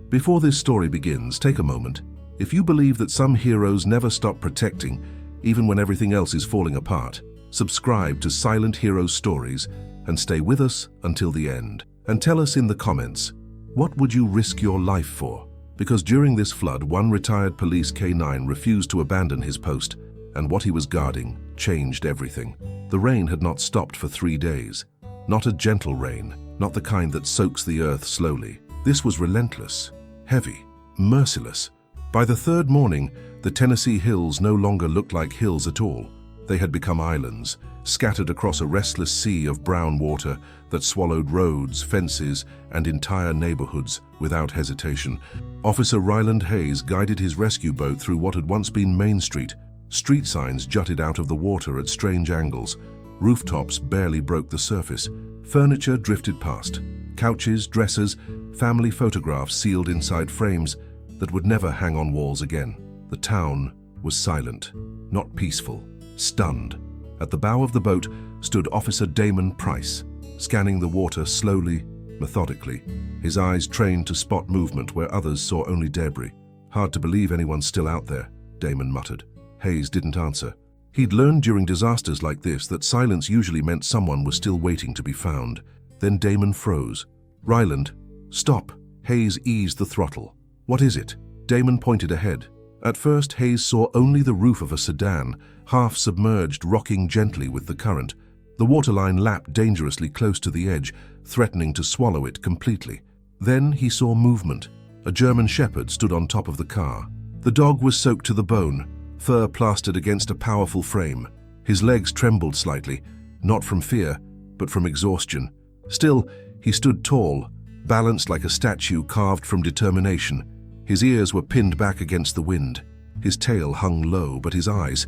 Before this story begins, take a moment. If you believe that some heroes never stop protecting, even when everything else is falling apart, subscribe to Silent Heroes Stories and stay with us until the end. And tell us in the comments, what would you risk your life for? Because during this flood, one retired police K9 refused to abandon his post, and what he was guarding changed everything. The rain had not stopped for 3 days. Not a gentle rain, not the kind that soaks the earth slowly. This was relentless, heavy, merciless. By the third morning, the Tennessee hills no longer looked like hills at all. They had become islands, scattered across a restless sea of brown water that swallowed roads, fences, and entire neighborhoods without hesitation. Officer Ryland Hayes guided his rescue boat through what had once been Main Street. Street signs jutted out of the water at strange angles. Rooftops barely broke the surface. Furniture drifted past. Couches, dressers, family photographs sealed inside frames that would never hang on walls again. The town was silent, not peaceful, stunned. At the bow of the boat stood Officer Damon Price, scanning the water slowly, methodically, his eyes trained to spot movement where others saw only debris. "Hard to believe anyone's still out there," Damon muttered. Hayes didn't answer. He'd learned during disasters like this that silence usually meant someone was still waiting to be found. Then Damon froze. "Ryland, stop." Hayes eased the throttle. "What is it?" Damon pointed ahead. At first, Hayes saw only the roof of a sedan, half submerged, rocking gently with the current. The waterline lapped dangerously close to the edge, threatening to swallow it completely. Then he saw movement. A German shepherd stood on top of the car. The dog was soaked to the bone, fur plastered against a powerful frame. His legs trembled slightly, not from fear, but from exhaustion. Still, he stood tall, balanced like a statue carved from determination. His ears were pinned back against the wind. His tail hung low, but his eyes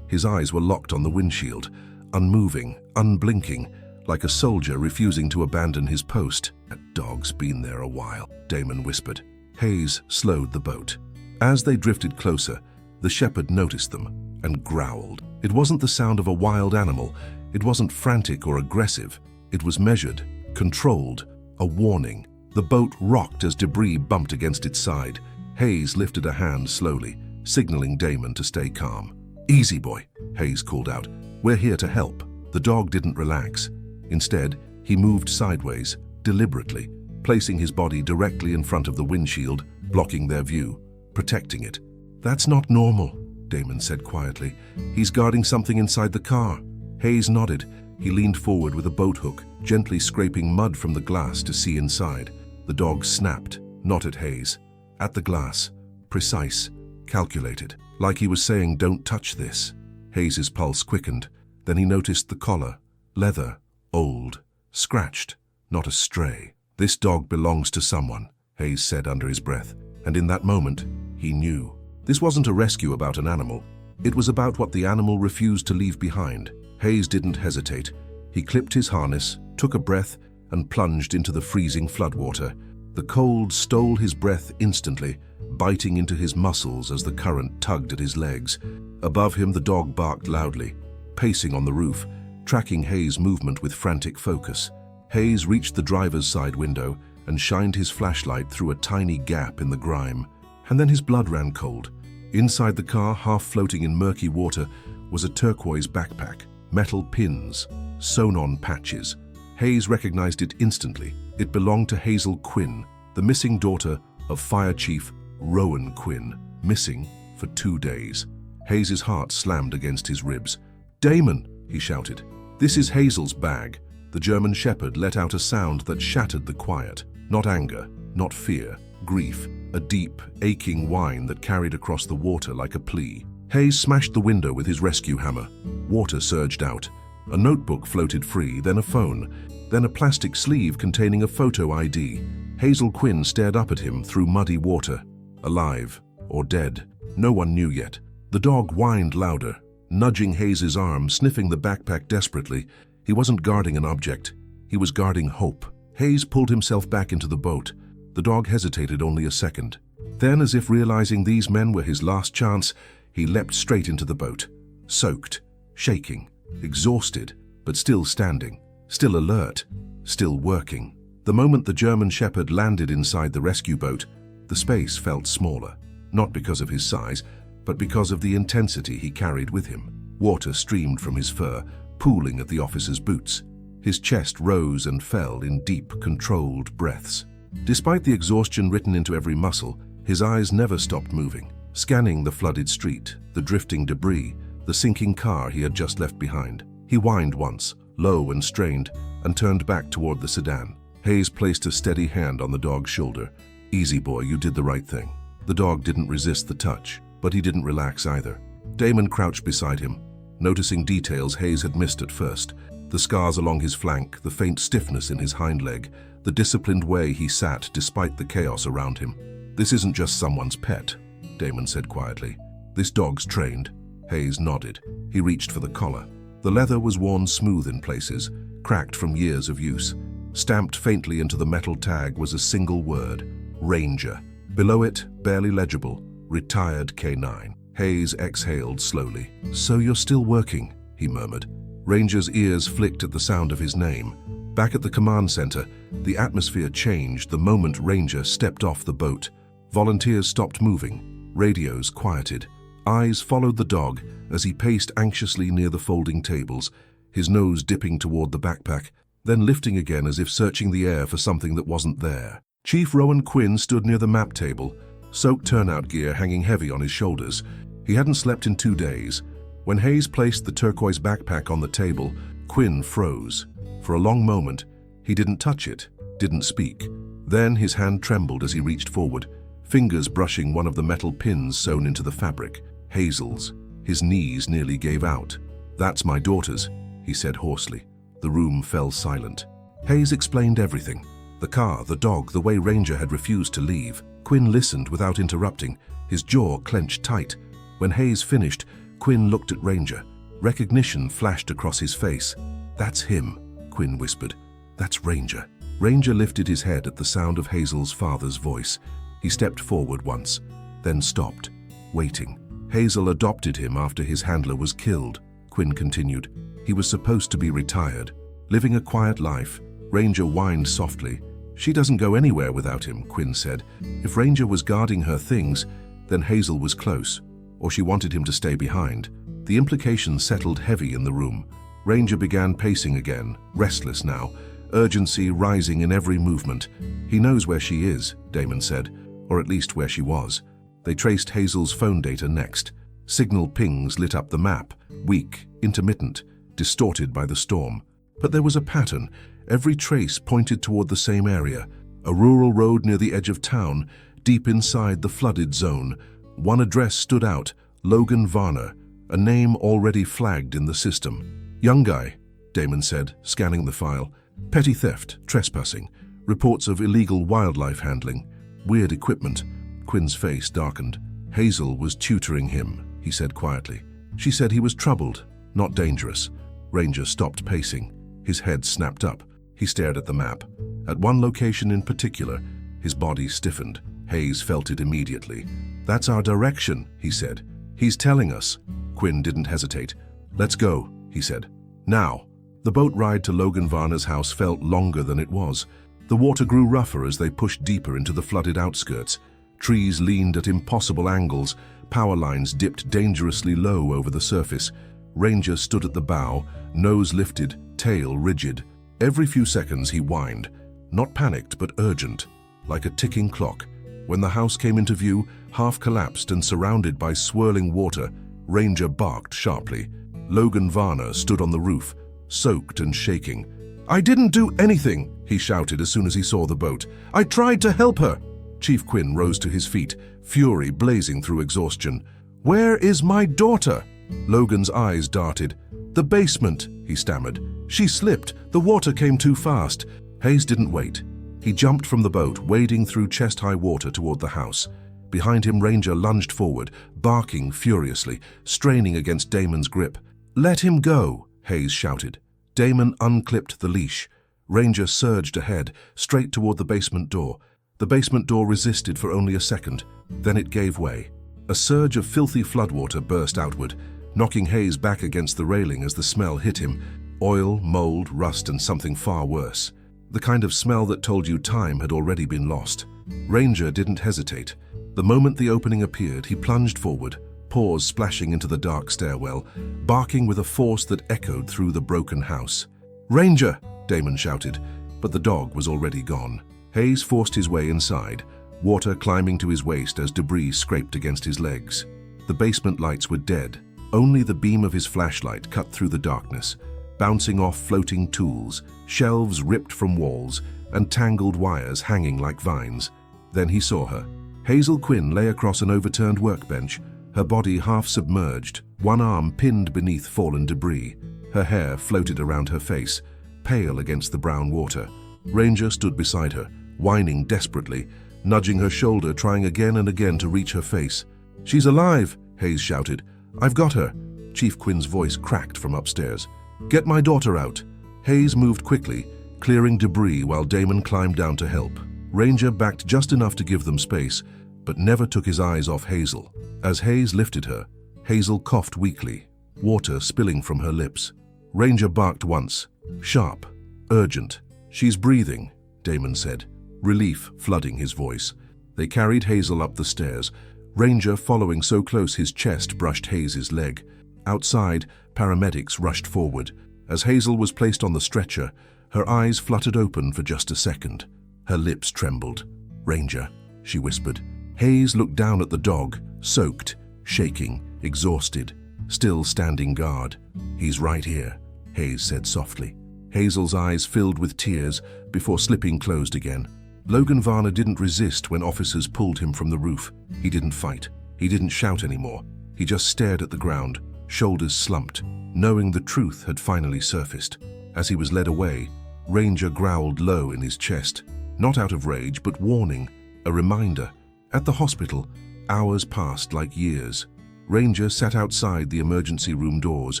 were locked on the windshield, unmoving, unblinking, like a soldier refusing to abandon his post. "That dog's been there a while," Damon whispered. Hayes slowed the boat. As they drifted closer, the shepherd noticed them and growled. It wasn't the sound of a wild animal. It wasn't frantic or aggressive. It was measured, controlled, a warning. The boat rocked as debris bumped against its side. Hayes lifted a hand slowly, signaling Damon to stay calm. "Easy, boy," Hayes called out. "We're here to help." The dog didn't relax. Instead, he moved sideways, deliberately, placing his body directly in front of the windshield, blocking their view, protecting it. "That's not normal," Damon said quietly. "He's guarding something inside the car." Hayes nodded. He leaned forward with a boat hook, gently scraping mud from the glass to see inside. The dog snapped, not at Hayes, at the glass, precise, calculated, like he was saying, "Don't touch this." Hayes's pulse quickened. Then he noticed the collar, leather, old, scratched, not a stray. "This dog belongs to someone," Hayes said under his breath, and in that moment, he knew. This wasn't a rescue about an animal. It was about what the animal refused to leave behind. Hayes didn't hesitate. He clipped his harness, took a breath, and plunged into the freezing floodwater. The cold stole his breath instantly, biting into his muscles as the current tugged at his legs. Above him, the dog barked loudly, pacing on the roof, tracking Hayes' movement with frantic focus. Hayes reached the driver's side window and shined his flashlight through a tiny gap in the grime. And then his blood ran cold. Inside the car, half floating in murky water, was a turquoise backpack, metal pins, sewn-on patches. Hayes recognized it instantly. It belonged to Hazel Quinn, the missing daughter of Fire Chief Rowan Quinn, missing for 2 days. Hayes's heart slammed against his ribs. "Damon!" he shouted. "This is Hazel's bag." The German shepherd let out a sound that shattered the quiet. Not anger, not fear, grief, a deep, aching whine that carried across the water like a plea. Hayes smashed the window with his rescue hammer. Water surged out. A notebook floated free, then a phone, then a plastic sleeve containing a photo ID. Hazel Quinn stared up at him through muddy water. Alive or dead, no one knew yet. The dog whined louder, nudging Hayes's arm, sniffing the backpack desperately. He wasn't guarding an object. He was guarding hope. Hayes pulled himself back into the boat. The dog hesitated only a second. Then, as if realizing these men were his last chance, he leapt straight into the boat, soaked, shaking, exhausted, but still standing, still alert, still working. The moment the German shepherd landed inside the rescue boat, The space felt smaller, not because of his size, but because of the intensity he carried with him. Water streamed from his fur, pooling at the officer's boots. His chest rose and fell in deep, controlled breaths. Despite the exhaustion written into every muscle, his eyes never stopped moving, scanning the flooded street, the drifting debris, the sinking car he had just left behind. He whined once, low and strained, and turned back toward the sedan. Hayes placed a steady hand on the dog's shoulder. "Easy, boy, you did the right thing." The dog didn't resist the touch, but he didn't relax either. Damon crouched beside him, noticing details Hayes had missed at first. The scars along his flank, the faint stiffness in his hind leg, the disciplined way he sat despite the chaos around him. "This isn't just someone's pet," Damon said quietly. "This dog's trained." Hayes nodded. He reached for the collar. The leather was worn smooth in places, cracked from years of use. Stamped faintly into the metal tag was a single word: Ranger. Below it, barely legible, Retired K9. Hayes exhaled slowly. "So you're still working," he murmured. Ranger's ears flicked at the sound of his name. Back at the command center, the atmosphere changed the moment Ranger stepped off the boat. Volunteers stopped moving. Radios quieted. Eyes followed the dog as he paced anxiously near the folding tables, his nose dipping toward the backpack, then lifting again as if searching the air for something that wasn't there. Chief Rowan Quinn stood near the map table, soaked turnout gear hanging heavy on his shoulders. He hadn't slept in 2 days. When Hayes placed the turquoise backpack on the table, Quinn froze. For a long moment, he didn't touch it, didn't speak. Then his hand trembled as he reached forward, fingers brushing one of the metal pins sewn into the fabric. Hazel's. His knees nearly gave out. "That's my daughter's," he said hoarsely. The room fell silent. Hayes explained everything. The car, the dog, the way Ranger had refused to leave. Quinn listened without interrupting, his jaw clenched tight. When Hayes finished, Quinn looked at Ranger. Recognition flashed across his face. "That's him," Quinn whispered. "That's Ranger." Ranger lifted his head at the sound of Hazel's father's voice. He stepped forward once, then stopped, waiting. "Hazel adopted him after his handler was killed," Quinn continued. "He was supposed to be retired, living a quiet life." Ranger whined softly. "She doesn't go anywhere without him," Quinn said. "If Ranger was guarding her things, then Hazel was close, or she wanted him to stay behind." The implications settled heavy in the room. Ranger began pacing again, restless now, urgency rising in every movement. "He knows where she is," Damon said, "or at least where she was." They traced Hazel's phone data next. Signal pings lit up the map, weak, intermittent, distorted by the storm. But there was a pattern. Every trace pointed toward the same area, a rural road near the edge of town, deep inside the flooded zone. One address stood out, Logan Varner, a name already flagged in the system. "Young guy," Damon said, scanning the file. "Petty theft, trespassing, reports of illegal wildlife handling, weird equipment." Quinn's face darkened. "Hazel was tutoring him," he said quietly. "She said he was troubled, not dangerous." Ranger stopped pacing. His head snapped up. He stared at the map. At one location in particular, his body stiffened. Hayes felt it immediately. "That's our direction," he said. "He's telling us." Quinn didn't hesitate. "Let's go," he said. "Now." The boat ride to Logan Varner's house felt longer than it was. The water grew rougher as they pushed deeper into the flooded outskirts. Trees leaned at impossible angles. Power lines dipped dangerously low over the surface. Ranger stood at the bow, nose lifted, tail rigid. Every few seconds he whined, not panicked but urgent, like a ticking clock. When the house came into view, half collapsed and surrounded by swirling water, Ranger barked sharply. Logan Varner stood on the roof, soaked and shaking. "I didn't do anything," he shouted as soon as he saw the boat. "I tried to help her." Chief Quinn rose to his feet, fury blazing through exhaustion. "Where is my daughter?" Logan's eyes darted. "The basement," he stammered. "She slipped. The water came too fast." Hayes didn't wait. He jumped from the boat, wading through chest-high water toward the house. Behind him, Ranger lunged forward, barking furiously, straining against Damon's grip. "Let him go," Hayes shouted. Damon unclipped the leash. Ranger surged ahead, straight toward the basement door. The basement door resisted for only a second. Then it gave way. A surge of filthy floodwater burst outward, knocking Hayes back against the railing as the smell hit him. Oil, mold, rust, and something far worse. The kind of smell that told you time had already been lost. Ranger didn't hesitate. The moment the opening appeared, he plunged forward, paws splashing into the dark stairwell, barking with a force that echoed through the broken house. "Ranger!" Damon shouted, but the dog was already gone. Hayes forced his way inside, water climbing to his waist as debris scraped against his legs. The basement lights were dead. Only the beam of his flashlight cut through the darkness, bouncing off floating tools, shelves ripped from walls, and tangled wires hanging like vines. Then he saw her. Hazel Quinn lay across an overturned workbench, her body half submerged, one arm pinned beneath fallen debris. Her hair floated around her face, pale against the brown water. Ranger stood beside her, whining desperately, nudging her shoulder, trying again and again to reach her face. "She's alive!" Hayes shouted. "I've got her!" Chief Quinn's voice cracked from upstairs. "Get my daughter out!" Hayes moved quickly, clearing debris while Damon climbed down to help. Ranger backed just enough to give them space, but never took his eyes off Hazel. As Hayes lifted her, Hazel coughed weakly, water spilling from her lips. Ranger barked once, sharp, urgent. "She's breathing," Damon said, relief flooding his voice. They carried Hazel up the stairs, Ranger following so close his chest brushed Hayes' leg. Outside, paramedics rushed forward. As Hazel was placed on the stretcher, her eyes fluttered open for just a second. Her lips trembled. "Ranger," she whispered. Hayes looked down at the dog, soaked, shaking, exhausted, still standing guard. "He's right here," Hayes said softly. Hazel's eyes filled with tears before slipping closed again. Logan Varner didn't resist when officers pulled him from the roof. He didn't fight. He didn't shout anymore. He just stared at the ground, shoulders slumped, knowing the truth had finally surfaced. As he was led away, Ranger growled low in his chest, not out of rage but warning, a reminder. At the hospital, hours passed like years. Ranger sat outside the emergency room doors,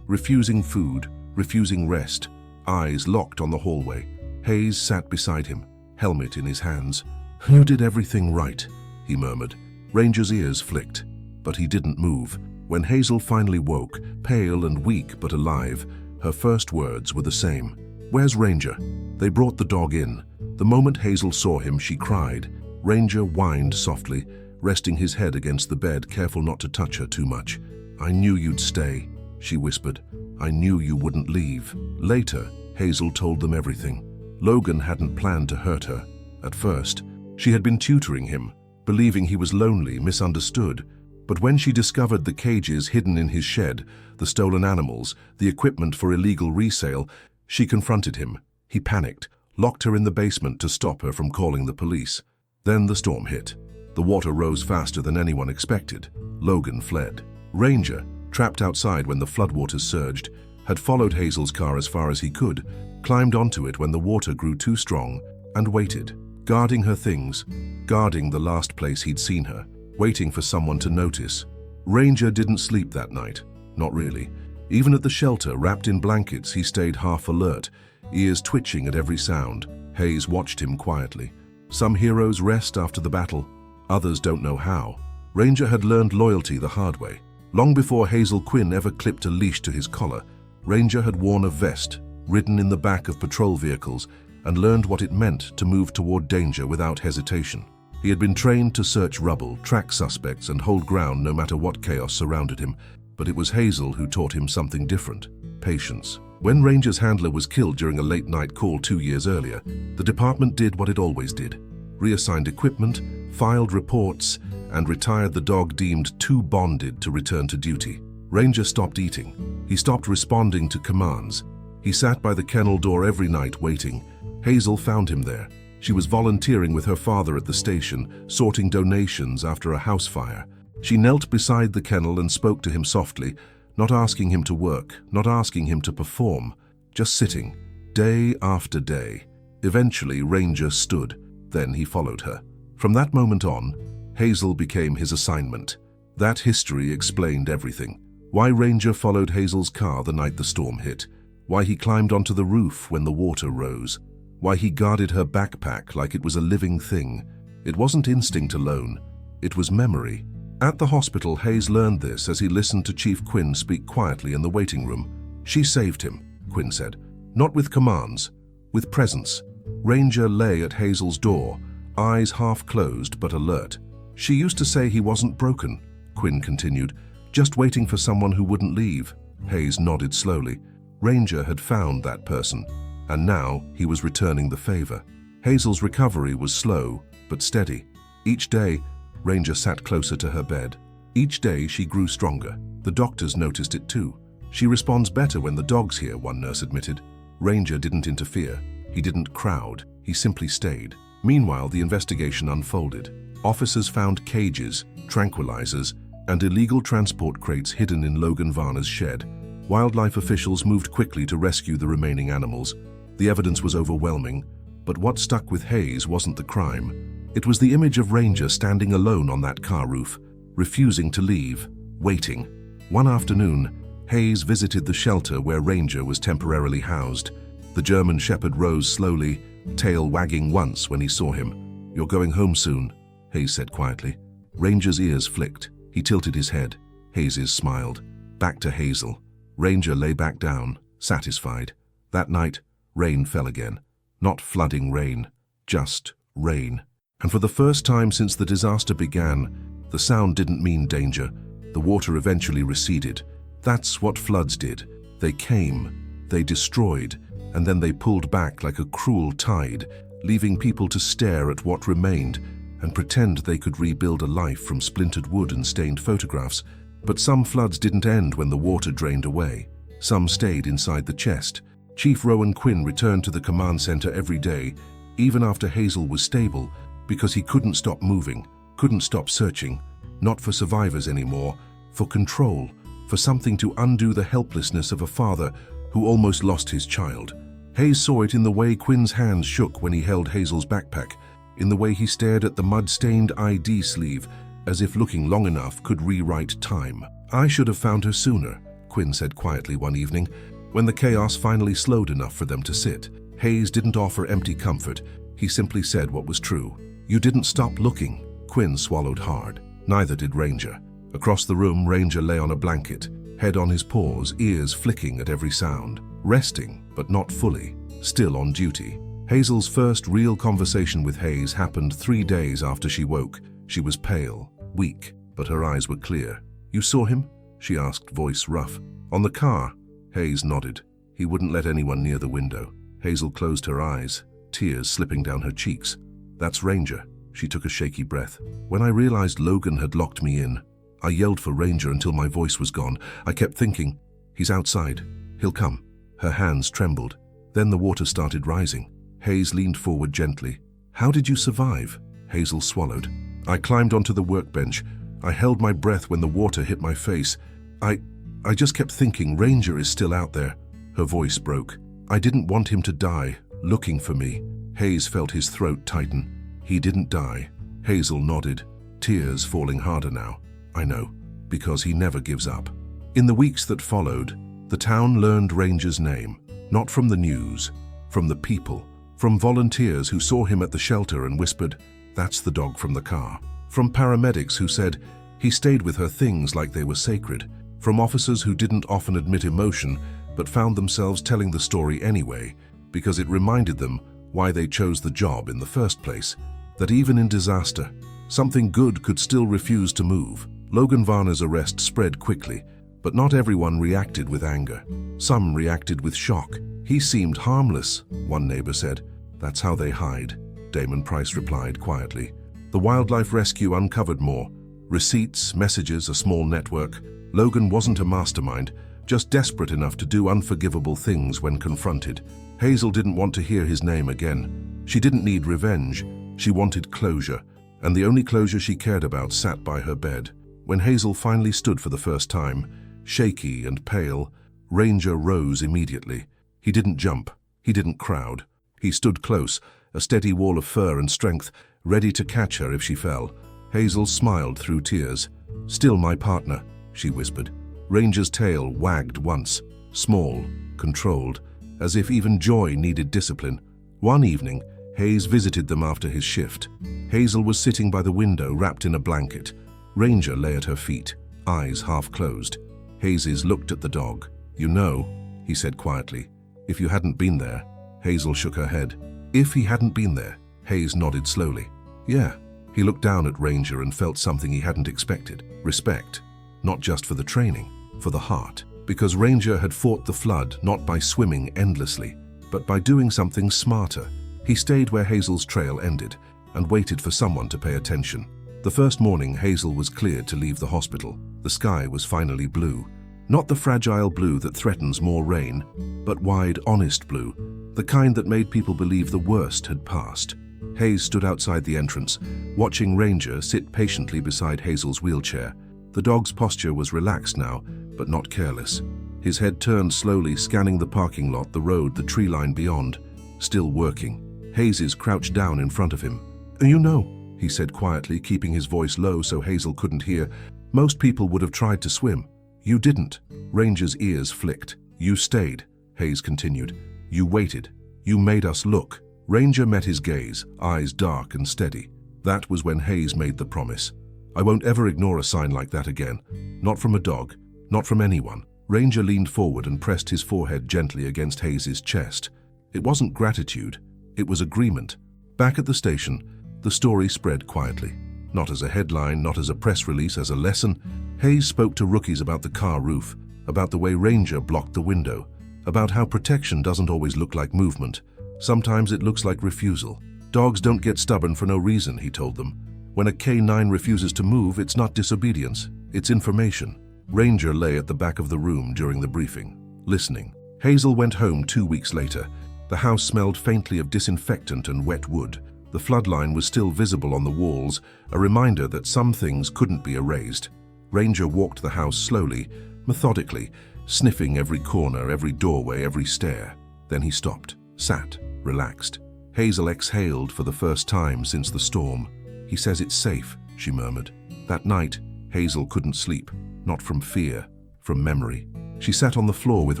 refusing food, refusing rest, eyes locked on the hallway. Hayes sat beside him, helmet in his hands. "You did everything right," he murmured. Ranger's ears flicked, but he didn't move. When Hazel finally woke, pale and weak but alive, her first words were the same. "Where's Ranger?" They brought the dog in. The moment Hazel saw him, she cried. Ranger whined softly, resting his head against the bed, careful not to touch her too much. "I knew you'd stay," she whispered. "I knew you wouldn't leave." Later, Hazel told them everything. Logan hadn't planned to hurt her. At first, she had been tutoring him, believing he was lonely, misunderstood. But when she discovered the cages hidden in his shed, the stolen animals, the equipment for illegal resale, she confronted him. He panicked, locked her in the basement to stop her from calling the police. Then the storm hit. The water rose faster than anyone expected. Logan fled. Ranger, trapped outside when the floodwaters surged, had followed Hazel's car as far as he could, climbed onto it when the water grew too strong, and waited, guarding her things, guarding the last place he'd seen her, waiting for someone to notice. Ranger didn't sleep that night. Not really. Even at the shelter, wrapped in blankets, he stayed half alert, ears twitching at every sound. Hayes watched him quietly. Some heroes rest after the battle, others don't know how. Ranger had learned loyalty the hard way. Long before Hazel Quinn ever clipped a leash to his collar, Ranger had worn a vest, ridden in the back of patrol vehicles, and learned what it meant to move toward danger without hesitation. He had been trained to search rubble, track suspects, and hold ground no matter what chaos surrounded him. But it was Hazel who taught him something different: patience. When Ranger's handler was killed during a late-night call 2 years earlier, the department did what it always did: reassigned equipment, filed reports, and retired the dog deemed too bonded to return to duty. Ranger stopped eating. He stopped responding to commands. He sat by the kennel door every night waiting. Hazel found him there. She was volunteering with her father at the station, sorting donations after a house fire. She knelt beside the kennel and spoke to him softly, not asking him to work, not asking him to perform, just sitting, day after day. Eventually, Ranger stood. Then he followed her. From that moment on, Hazel became his assignment. That history explained everything. Why Ranger followed Hazel's car the night the storm hit. Why he climbed onto the roof when the water rose. Why he guarded her backpack like it was a living thing. It wasn't instinct alone. It was memory. At the hospital, Hayes learned this as he listened to Chief Quinn speak quietly in the waiting room. "She saved him," Quinn said. "Not with commands, with presence. Ranger lay at Hazel's door, eyes half closed but alert. "She used to say he wasn't broken," Quinn continued, "just waiting for someone who wouldn't leave." Hayes nodded slowly. Ranger had found that person, and now he was returning the favor. Hazel's recovery was slow but steady. Each day, Ranger sat closer to her bed. Each day she grew stronger. The doctors noticed it too. "She responds better when the dog's here," one nurse admitted. Ranger didn't interfere. He didn't crowd. He simply stayed. Meanwhile, the investigation unfolded. Officers found cages, tranquilizers, and illegal transport crates hidden in Logan Varner's shed. Wildlife officials moved quickly to rescue the remaining animals. The evidence was overwhelming, but what stuck with Hayes wasn't the crime. It was the image of Ranger standing alone on that car roof, refusing to leave, waiting. One afternoon, Hayes visited the shelter where Ranger was temporarily housed. The German Shepherd rose slowly, tail wagging once when he saw him. "You're going home soon," Hayes said quietly. Ranger's ears flicked. He tilted his head. Hayes smiled. Back to Hazel. Ranger lay back down, satisfied. That night, rain fell again. Not flooding rain, just rain. And for the first time since the disaster began, the sound didn't mean danger. The water eventually receded. That's what floods did. They came, they destroyed, and then they pulled back like a cruel tide, leaving people to stare at what remained and pretend they could rebuild a life from splintered wood and stained photographs. But some floods didn't end when the water drained away. Some stayed inside the chest. Chief Rowan Quinn returned to the command center every day, even after Hazel was stable, because he couldn't stop moving, couldn't stop searching, not for survivors anymore, for control, for something to undo the helplessness of a father who almost lost his child. Hayes saw it in the way Quinn's hands shook when he held Hazel's backpack, in the way he stared at the mud-stained ID sleeve, as if looking long enough could rewrite time. "I should have found her sooner," Quinn said quietly one evening, when the chaos finally slowed enough for them to sit. Hayes didn't offer empty comfort. He simply said what was true. "You didn't stop looking." Quinn swallowed hard. Neither did Ranger. Across the room, Ranger lay on a blanket, head on his paws, ears flicking at every sound. Resting, but not fully. Still on duty. Hazel's first real conversation with Hayes happened 3 days after she woke. She was pale, weak, but her eyes were clear. "You saw him?" she asked, voice rough. "On the car." Hayes nodded. He wouldn't let anyone near the window. Hazel closed her eyes, tears slipping down her cheeks. "That's Ranger." She took a shaky breath. "When I realized Logan had locked me in, I yelled for Ranger until my voice was gone. I kept thinking, he's outside. He'll come." Her hands trembled. Then the water started rising. Hayes leaned forward gently. "How did you survive?" Hazel swallowed. "I climbed onto the workbench. I held my breath when the water hit my face. I just kept thinking Ranger is still out there." Her voice broke. "I didn't want him to die, looking for me." Hayes felt his throat tighten. "He didn't die." Hazel nodded, tears falling harder now. "I know, because he never gives up." In the weeks that followed, the town learned Ranger's name, not from the news, from the people, from volunteers who saw him at the shelter and whispered, "That's the dog from the car." From paramedics who said, "He stayed with her things like they were sacred." From officers who didn't often admit emotion, but found themselves telling the story anyway, because it reminded them why they chose the job in the first place. That even in disaster, something good could still refuse to move. Logan Varner's arrest spread quickly, but not everyone reacted with anger. Some reacted with shock. "He seemed harmless," one neighbor said. "That's how they hide," Damon Price replied quietly. The wildlife rescue uncovered more. Receipts, messages, a small network. Logan wasn't a mastermind, just desperate enough to do unforgivable things when confronted. Hazel didn't want to hear his name again. She didn't need revenge. She wanted closure, and the only closure she cared about sat by her bed. When Hazel finally stood for the first time, shaky and pale, Ranger rose immediately. He didn't jump. He didn't crowd. He stood close, a steady wall of fur and strength, ready to catch her if she fell. Hazel smiled through tears. "Still my partner," she whispered. Ranger's tail wagged once, small, controlled, as if even joy needed discipline. One evening, Hayes visited them after his shift. Hazel was sitting by the window, wrapped in a blanket. Ranger lay at her feet, eyes half closed. Hayes looked at the dog. "You know," he said quietly, "if you hadn't been there." Hazel shook her head. If he hadn't been there, Hayes nodded slowly. Yeah. He looked down at Ranger and felt something he hadn't expected. Respect. Not just for the training, for the heart. Because Ranger had fought the flood not by swimming endlessly, but by doing something smarter. He stayed where Hazel's trail ended and waited for someone to pay attention. The first morning, Hazel was cleared to leave the hospital. The sky was finally blue. Not the fragile blue that threatens more rain, but wide, honest blue, the kind that made people believe the worst had passed. Hayes stood outside the entrance, watching Ranger sit patiently beside Hazel's wheelchair. The dog's posture was relaxed now, but not careless. His head turned slowly, scanning the parking lot, the road, the tree line beyond. Still working. Hayes crouched down in front of him. "You know," he said quietly, keeping his voice low so Hazel couldn't hear, "most people would have tried to swim. You didn't." Ranger's ears flicked. "You stayed," Hayes continued. "You waited. You made us look." Ranger met his gaze, eyes dark and steady. That was when Hayes made the promise. "I won't ever ignore a sign like that again. Not from a dog. Not from anyone." Ranger leaned forward and pressed his forehead gently against Hayes' chest. It wasn't gratitude. It was agreement. Back at the station, the story spread quietly. Not as a headline, not as a press release, as a lesson. Hayes spoke to rookies about the car roof, about the way Ranger blocked the window, about how protection doesn't always look like movement. Sometimes it looks like refusal. Dogs don't get stubborn for no reason, he told them. When a K9 refuses to move, it's not disobedience, it's information. Ranger lay at the back of the room during the briefing, listening. Hazel went home 2 weeks later. The house smelled faintly of disinfectant and wet wood. The floodline was still visible on the walls, a reminder that some things couldn't be erased. Ranger walked the house slowly, methodically, sniffing every corner, every doorway, every stair. Then he stopped, sat, relaxed. Hazel exhaled for the first time since the storm. "He says it's safe," she murmured. That night, Hazel couldn't sleep, not from fear, from memory. She sat on the floor with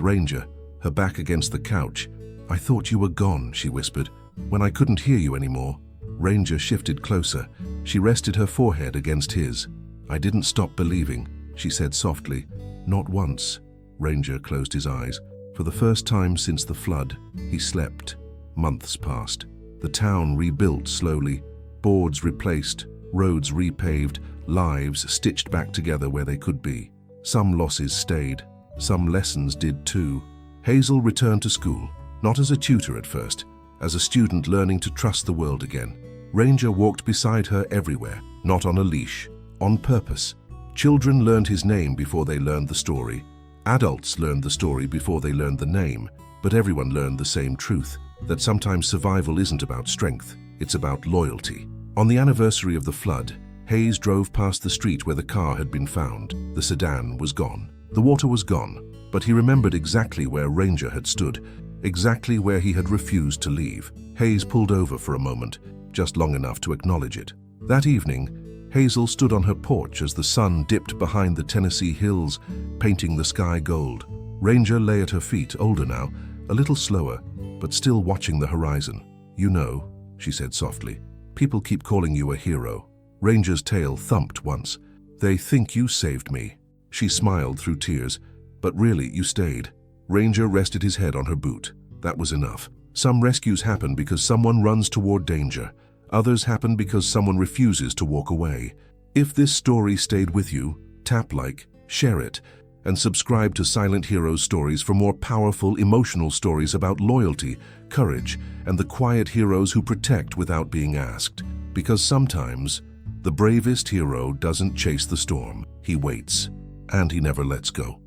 Ranger, her back against the couch. "I thought you were gone," she whispered, "when I couldn't hear you anymore." Ranger shifted closer. She rested her forehead against his. "I didn't stop believing," she said softly. "Not once." Ranger closed his eyes. For the first time since the flood, he slept. Months passed. The town rebuilt slowly. Boards replaced, roads repaved, lives stitched back together where they could be. Some losses stayed. Some lessons did too. Hazel returned to school, not as a tutor at first, as a student learning to trust the world again. Ranger walked beside her everywhere, not on a leash, on purpose. Children learned his name before they learned the story. Adults learned the story before they learned the name, but everyone learned the same truth, that sometimes survival isn't about strength, it's about loyalty. On the anniversary of the flood, Hayes drove past the street where the car had been found. The sedan was gone. The water was gone, but he remembered exactly where Ranger had stood, exactly where he had refused to leave. Hayes pulled over for a moment, just long enough to acknowledge it. That evening, Hazel stood on her porch as the sun dipped behind the Tennessee hills, painting the sky gold. Ranger lay at her feet, older now, a little slower, but still watching the horizon. "You know," she said softly, "people keep calling you a hero." Ranger's tail thumped once. "They think you saved me." She smiled through tears. "But really, you stayed." Ranger rested his head on her boot. That was enough. Some rescues happen because someone runs toward danger. Others happen because someone refuses to walk away. If this story stayed with you, tap like, share it, and subscribe to Silent Heroes Stories for more powerful, emotional stories about loyalty, courage, and the quiet heroes who protect without being asked. Because sometimes, the bravest hero doesn't chase the storm. He waits, and he never lets go.